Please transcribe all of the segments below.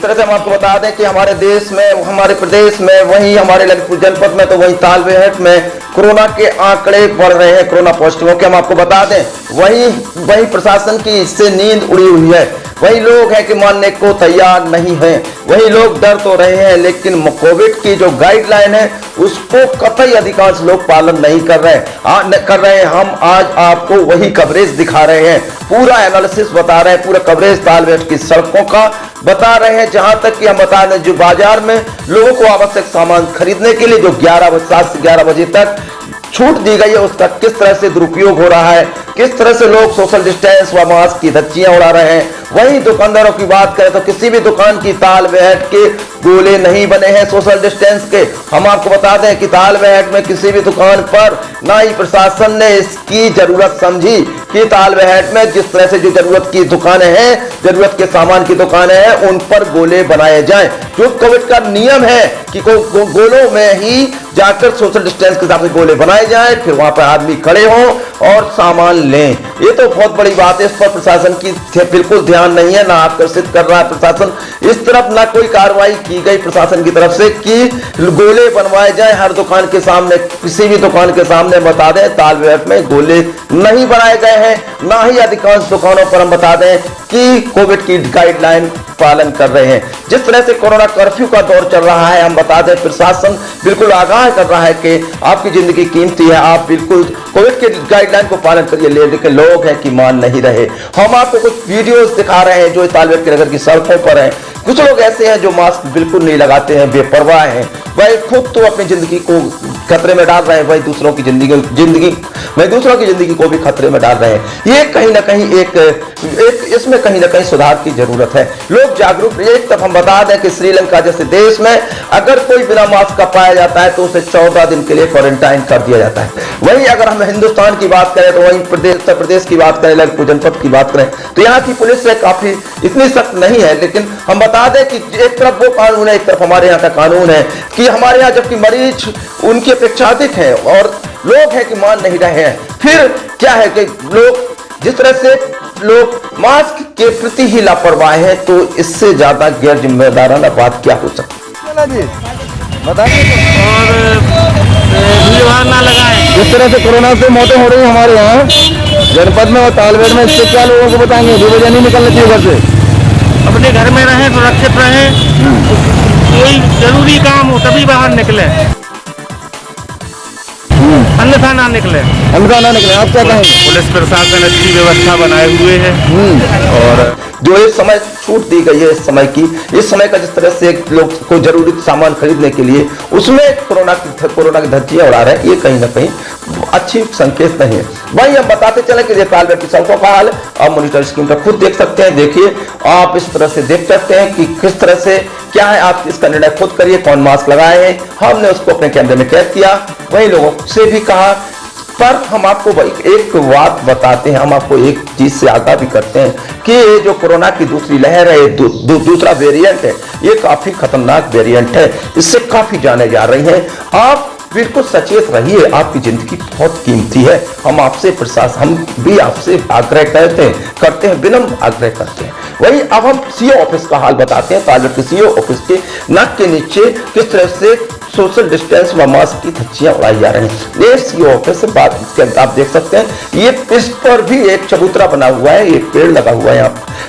तरह से हम आपको बता दें कि हमारे देश में, हमारे प्रदेश में, वहीं हमारे ललितपुर जनपद में, तो वहीं तालबेहट में कोरोना के आंकड़े बढ़ रहे हैं, कोरोना पॉजिटिवों के। हम आपको बता दें वहीं प्रशासन की इससे नींद उड़ी हुई है। वही लोग हैं कि मानने को तैयार नहीं है, वही लोग डर तो रहे हैं, लेकिन कोविड की जो गाइडलाइन है उसको कतई अधिकांश लोग पालन नहीं कर रहे हैं। हम आज आपको वही कवरेज दिखा रहे हैं, पूरा एनालिसिस बता रहे हैं, पूरा कवरेज तालबेहट की सड़कों का बता रहे हैं। जहां तक कि हम बता दें, जो बाजार में लोगों को आवश्यक सामान खरीदने के लिए जो 7 से 11 बजे तक छूट दी गई है, उसका किस तरह से दुरुपयोग हो रहा है, किस तरह से लोग सोशल डिस्टेंस व मास्क की धज्जियां उड़ा रहे हैं। वहीं दुकानदारों की बात करें तो किसी भी दुकान की तालबेहट के गोले नहीं बने हैं सोशल डिस्टेंस के। हम आपको बता दें कि तालबेहट में किसी भी दुकान पर ना ही प्रशासन ने इसकी जरूरत समझी कि तालबेहट में जिस तरह से जो जरूरत की दुकानें हैं, जरूरत के सामान की दुकानें हैं, उन पर गोले बनाए जाएं। जो कोविड का नियम है कि गोलों में ही जाकर सोशल डिस्टेंस के हिसाब से गोले बनाए जाएं, फिर वहां पर आदमी खड़े हों और सामान लें। ये तो बहुत बड़ी बात है, इस पर प्रशासन की बिल्कुल ध्यान नहीं है, ना आकर्षित कर रहा है प्रशासन इस तरफ, ना कोई कार्रवाई की गई प्रशासन की तरफ से कि गोले बनवाए जाए हर दुकान के सामने। किसी भी दुकान के सामने बता दें तालबेहट में गोले नहीं बनाए गए हैं, ना ही अधिकांश दुकानों पर हम बता दें कि कोविड की गाइडलाइन पालन कर रहे हैं। जिस तरह से कोरोना कर्फ्यू का दौर चल रहा है, हम बता दें प्रशासन बिल्कुल आगाह कर रहा है कि आपकी जिंदगी कीमती है, आप बिल्कुल कोविड के गाइडलाइन को पालन करिए, लेकिन लोग हैं कि मान नहीं रहे। हम आपको कुछ वीडियोस दिखा रहे हैं जो तालबेहट के नगर की सड़कों पर हैं। कुछ लोग ऐसे हैं जो मास्क बिल्कुल नहीं लगाते हैं, बेपरवाह हैं, वह खुद तो अपनी जिंदगी को खतरे में डाल रहे हैं, वही दूसरों की जिंदगी को भी खतरे में डाल रहे हैं। ये कहीं ना कहीं इसमें कहीं ना कहीं सुधार की जरूरत है। लोग जागरूक। एक तरफ हम बता दें कि श्रीलंका जैसे देश में अगर कोई बिना मास्क का पाया जाता है तो उसे 14 दिन के लिए क्वारंटाइन कर दिया जाता है। वहीं अगर हम हिंदुस्तान की बात करें तो वहीं उत्तर प्रदेश की बात करें, ललितपुर जनपद की बात करें तो यहाँ की पुलिस से काफी इतनी सख्त नहीं है। लेकिन हम बता दें कि एक तरफ वो कानून है, एक तरफ हमारे यहाँ का कानून है कि हमारे यहाँ जबकि मरीज उनकी अपेक्षा अधिक है और लोग हैं कि मान नहीं रहे हैं। फिर क्या है कि लोग जिस तरह से लोग मास्क के प्रति ही लापरवाह है, तो इससे ज्यादा गैर जिम्मेदाराना बात क्या हो सकती है बताइए। और भीड़ ना लगाएं। जिस तरह से कोरोना से मौतें हो रही है हमारे यहाँ जनपद में और तालबेहट में, इससे क्या लोगों को बताएंगे? बेवजह नहीं निकलना चाहिए घर से, अपने घर में रहें, सुरक्षित रहें, कोई जरूरी काम हो तभी बाहर निकले, अन्यथा ना निकले। आप क्या कहेंगे? पुलिस प्रशासन अच्छी व्यवस्था बनाए हुए है और जो इस समय छूट दी गई है, इस समय का जिस तरह से लोग को जरूरी सामान खरीदने के लिए उसमें कोरोना की धज्जियां उड़ा रहे हैं, ये कहीं ना कहीं अच्छी संकेत नहीं है। वही हम बताते चले कि ये तालबेहट की सड़कों का हाल आप मॉनिटर स्क्रीन पर खुद देख सकते हैं। देखिए, आप इस तरह से देख सकते हैं कि किस तरह से क्या है, आप इसका निर्णय खुद करिए। कौन मास्क लगाए हैं, हमने उसको अपने कैमरे में कैद किया, वही लोगों से भी कहा। पर हम आपको एक बात बताते हैं, हम आपको एक चीज से आगाह भी करते हैं कि ये जो कोरोना की दूसरी लहर है, दूसरा वेरिएंट है, ये काफी खतरनाक वेरिएंट है, इससे काफी जाने जा रही हैं। आप बिल्कुल सचेत रहिए, आपकी जिंदगी बहुत कीमती है। हम आपसे प्रशासन, हम भी आपसे आग्रह करते हैं, विनम्र आग्रह करते हैं। वही अब हम सीओ ऑफिस का हाल बताते हैं। तालबेहट के सीओ ऑफिस के नाक के नीचे किस तरह से सोशल डिस्टेंस व मास्क की धज्जियां उड़ाई जा रही हैं। ये सीओ ऑफिस से बात इसके अंदर आप देख सकते हैं, ये इस पर भी एक चबूतरा बना हुआ है, एक पेड़ लगा हुआ है।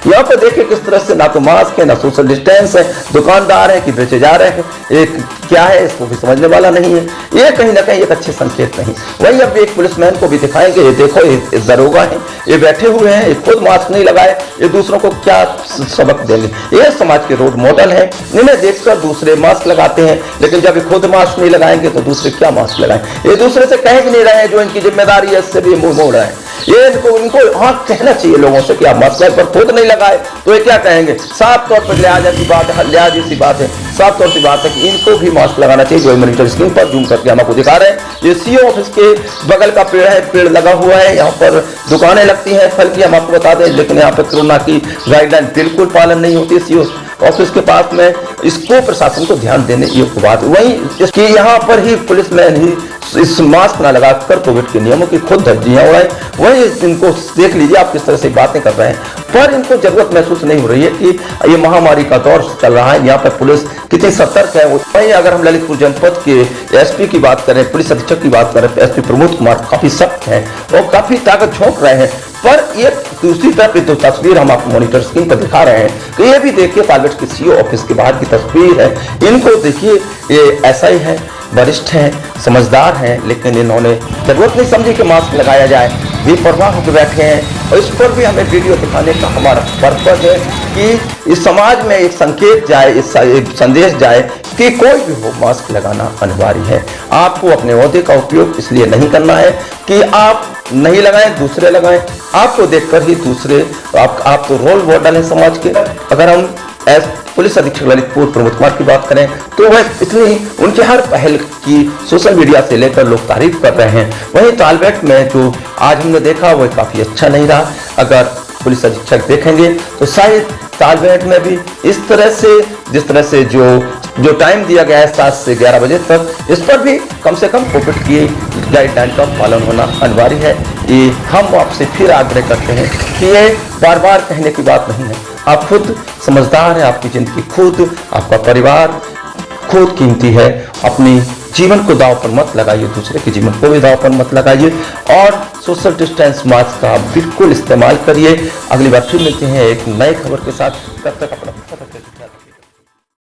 यहाँ पर देखिए किस तरह से ना तो मास्क है, ना सोशल डिस्टेंस है, दुकानदार है कि बेचे जा रहे हैं, एक क्या है इसको भी समझने वाला नहीं है। ये कहीं ना कहीं एक अच्छे संकेत नहीं। वही अब एक पुलिसमैन को भी दिखाएंगे, ये देखो ये दरोगा है, ये बैठे हुए हैं, ये खुद मास्क नहीं लगाए, ये दूसरों को क्या सबक देंगे। ये समाज के रोल मॉडल है, इन्हें देखकर दूसरे मास्क लगाते हैं, लेकिन जब खुद मास्क नहीं लगाएंगे तो दूसरे क्या मास्क लगाएं। ये दूसरे से कह भी नहीं रहे हैं, जो इनकी जिम्मेदारी है इससे भी मुंह मोड़ रहे हैं। ये इनको हाँ कहना चाहिए लोगों से कि आप मास्क पर खुद नहीं लगाए तो ये क्या कहेंगे। साफ तौर पर लिहाजा की बात है, लिहाजी सी बात है, साफ तौर की बात है कि इनको भी मास्क लगाना चाहिए। जो मॉनिटर स्क्रीन पर जूम करके हम आपको दिखा रहे हैं, ये सीओ ऑफिस के बगल का पेड़ है, पेड़ लगा हुआ है, यहाँ पर दुकानें लगती हैं फल की, हम आपको बता दें, लेकिन यहाँ पर कोरोना की गाइडलाइन बिल्कुल पालन नहीं होती है। सीओ ऑफिस के पास में इसको प्रशासन को ध्यान देने की बात। वहीं इसकी यहाँ पर ही पुलिसमैन ही इस मास्क ना लगाकर कोविड के नियमों की खुद धज्जियां उड़ाएं, वही इनको देख लीजिए आप किस तरह से बातें कर रहे हैं। पर इनको जरूरत महसूस नहीं हो रही है कि ये महामारी का दौर चल रहा है, यहाँ पर पुलिस कितनी सतर्क है। वहीं अगर हम ललितपुर जनपद के एसपी की बात करें, पुलिस अधीक्षक की बात करें, एसपी प्रमोद कुमार काफी सख्त हैं और काफी ताकत झोंक रहे हैं। पर ये दूसरी तरफ जो तस्वीर हम आपको मॉनिटर स्क्रीन पर दिखा रहे हैं, तो ये भी देखिए तालबेट के सीओ ऑफिस के बाहर की तस्वीर है। इनको देखिए, ये ऐसा ही है, वरिष्ठ हैं, समझदार हैं, लेकिन इन्होंने जरूरत नहीं समझी कि मास्क लगाया जाए, बेपरवाह होकर बैठे हैं। और इस पर भी हमें वीडियो दिखाने का हमारा पर्पज है कि इस समाज में एक संकेत जाए, एक संदेश जाए कि कोई भी हो मास्क लगाना अनिवार्य है। आपको अपने ओहदे का उपयोग इसलिए नहीं करना है कि आप नहीं लगाएं, दूसरे लगाएं। आपको देखकर ही दूसरे, आप तो रोल मॉडल है समाज के। अगर हम पुलिस अधीक्षक ललितपुर प्रमोद कुमार की बात करें तो वह इतनी उनके हर पहल की सोशल मीडिया से लेकर लोग तारीफ कर रहे हैं। वहीं तालबेट में जो आज हमने देखा वह काफी अच्छा नहीं रहा। अगर पुलिस अधीक्षक देखेंगे तो शायद तालबेट में भी इस तरह से, जिस तरह से जो टाइम दिया गया है 7 से 11 बजे तक, इस पर भी कम से कम कोविड की गाइडलाइन का पालन होना अनिवार्य है। ये हम आपसे फिर आग्रह करते हैं कि ये बार बार कहने की बात नहीं है। आप खुद समझदार हैं, आपकी जिंदगी खुद, आपका परिवार खुद कीमती है। अपनी जीवन को दांव पर मत लगाइए, दूसरे के जीवन को भी दांव पर मत लगाइए और सोशल डिस्टेंस मास्क का बिल्कुल इस्तेमाल करिए। अगली बार फिर मिलते हैं एक नए खबर के साथ। तब तक अपना